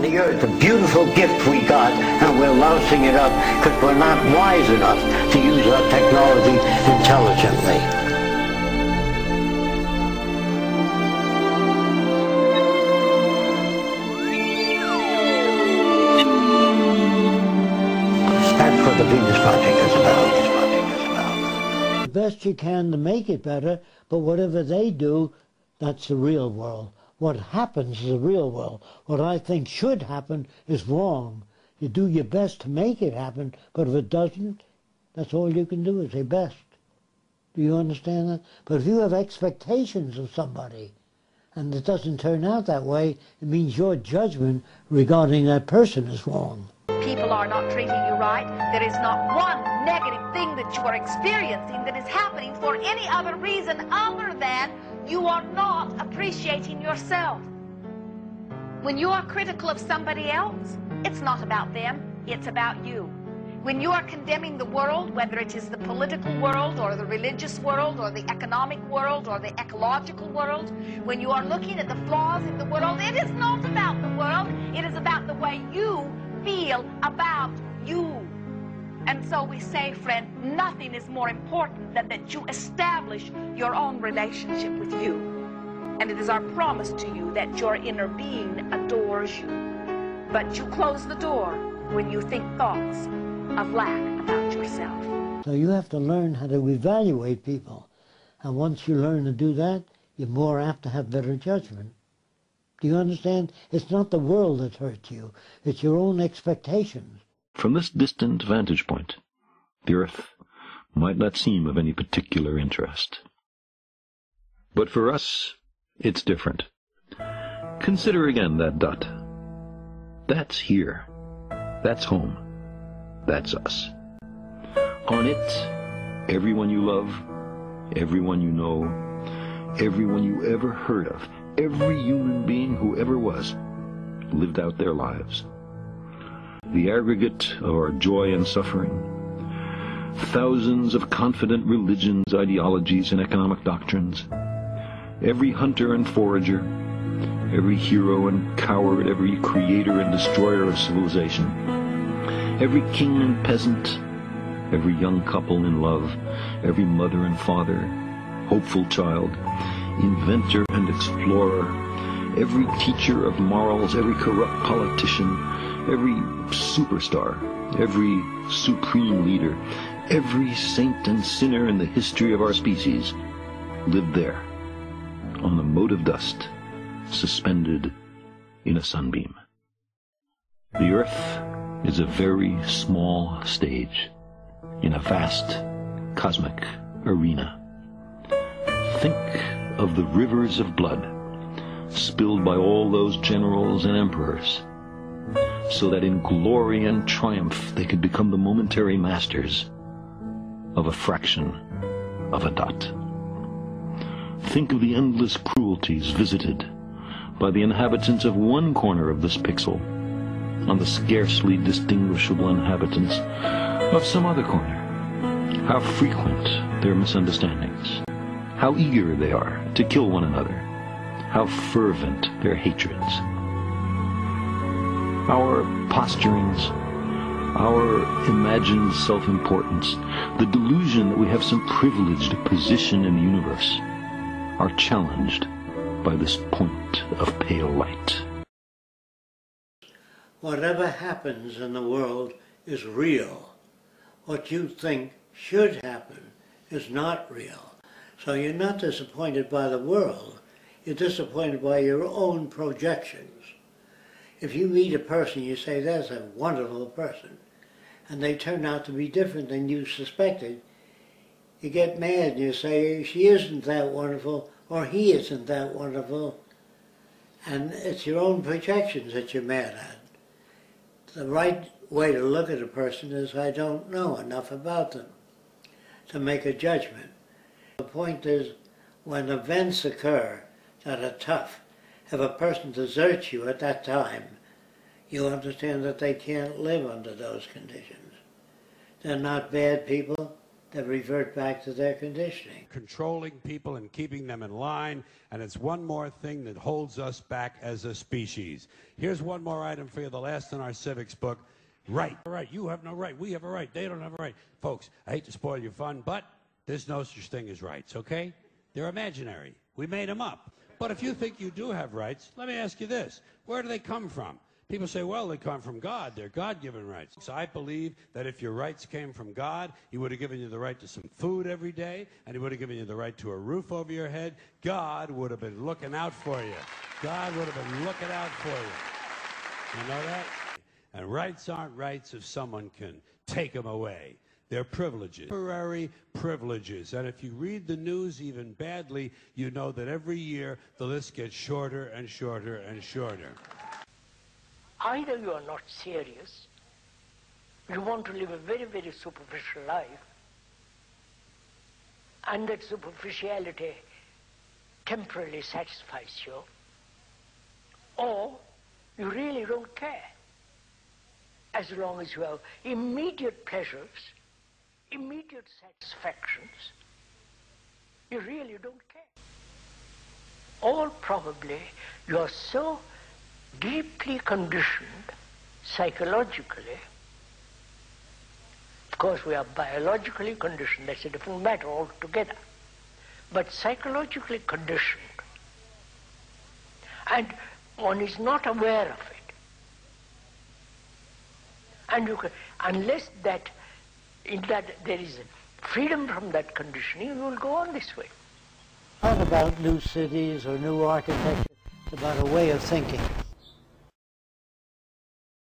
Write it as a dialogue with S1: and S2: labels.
S1: The earth, a beautiful gift we got, and we're lousing it up because we're not wise enough to use our technology intelligently. That's what the Venus Project is about.
S2: The best you can to make it better, but whatever they do, that's the real world. What happens is the real world. What I think should happen is wrong. You do your best to make it happen, but if it doesn't, that's all you can do is say best. Do you understand that? But if you have expectations of somebody, and it doesn't turn out that way, it means your judgment regarding that person is wrong.
S3: People are not treating you right. There is not one negative thing that you are experiencing that is happening for any other reason other than you are not appreciating yourself. When you are critical of somebody else, it's not about them, it's about you. When you are condemning the world, whether it is the political world or the religious world or the economic world or the ecological world, when you are looking at the flaws in the world, it is not about the world, it is about the way you feel about you. And so we say, friend, nothing is more important than that you establish your own relationship with you. And it is our promise to you that your inner being adores you. But you close the door when you think thoughts of lack about yourself.
S2: So you have to learn how to evaluate people. And once you learn to do that, you're more apt to have better judgment. Do you understand? It's not the world that hurts you. It's your own expectations.
S4: From this distant vantage point, the Earth might not seem of any particular interest. But for us, it's different. Consider again that dot. That's here. That's home. That's us. On it, everyone you love, everyone you know, everyone you ever heard of, every human being who ever was, lived out their lives. The aggregate of our joy and suffering, thousands of confident religions, ideologies, and economic doctrines, every hunter and forager, every hero and coward, every creator and destroyer of civilization, every king and peasant, every young couple in love, every mother and father, hopeful child, inventor and explorer, every teacher of morals, every corrupt politician, every superstar, every supreme leader, every saint and sinner in the history of our species lived there, on the mote of dust, suspended in a sunbeam. The Earth is a very small stage in a vast cosmic arena. Think of the rivers of blood spilled by all those generals and emperors, so that in glory and triumph they could become the momentary masters of a fraction of a dot. Think of the endless cruelties visited by the inhabitants of one corner of this pixel on the scarcely distinguishable inhabitants of some other corner. How frequent their misunderstandings, how eager they are to kill one another, how fervent their hatreds. Our posturings, our imagined self-importance, the delusion that we have some privileged position in the universe, are challenged by this point of pale light.
S2: whatever happens in the world is real. What you think should happen is not real. So you're not disappointed by the world, you're disappointed by your own projections. If you meet a person, you say, that's a wonderful person, and they turn out to be different than you suspected, you get mad and you say, she isn't that wonderful, or he isn't that wonderful, and it's your own projections that you're mad at. The right way to look at a person is, I don't know enough about them to make a judgment. The point is, when events occur that are tough, if a person deserts you at that time, you understand that they can't live under those conditions. They're not bad people, they revert back to their conditioning.
S5: Controlling people and keeping them in line, and it's one more thing that holds us back as a species. Here's one more item for you, the last in our civics book. Right. Right. You have no right. We have a right. They don't have a right. Folks, I hate to spoil your fun, but there's no such thing as rights, okay? They're imaginary. We made them up. But if you think you do have rights, let me ask you this. Where do they come from? People say, well, they come from God. They're God-given rights. So I believe that if your rights came from God, he would have given you the right to some food every day, and he would have given you the right to a roof over your head. God would have been looking out for you. God would have been looking out for you. You know that? And rights aren't rights if someone can take them away. They're privileges, temporary privileges. And if you read the news even badly, you know that every year the list gets shorter and shorter and shorter.
S6: Either you are not serious, you want to live a very, very superficial life, and that superficiality temporarily satisfies you, or you really don't care. As long as you have immediate pleasures, immediate satisfactions, you really don't care. Or probably you are so deeply conditioned psychologically. Of course, we are biologically conditioned, that's a different matter altogether. But psychologically conditioned, and one is not aware of it. And you can, unless that there is freedom from that conditioning, you will go on this way.
S2: It's not about new cities or new architecture, it's about a way of thinking.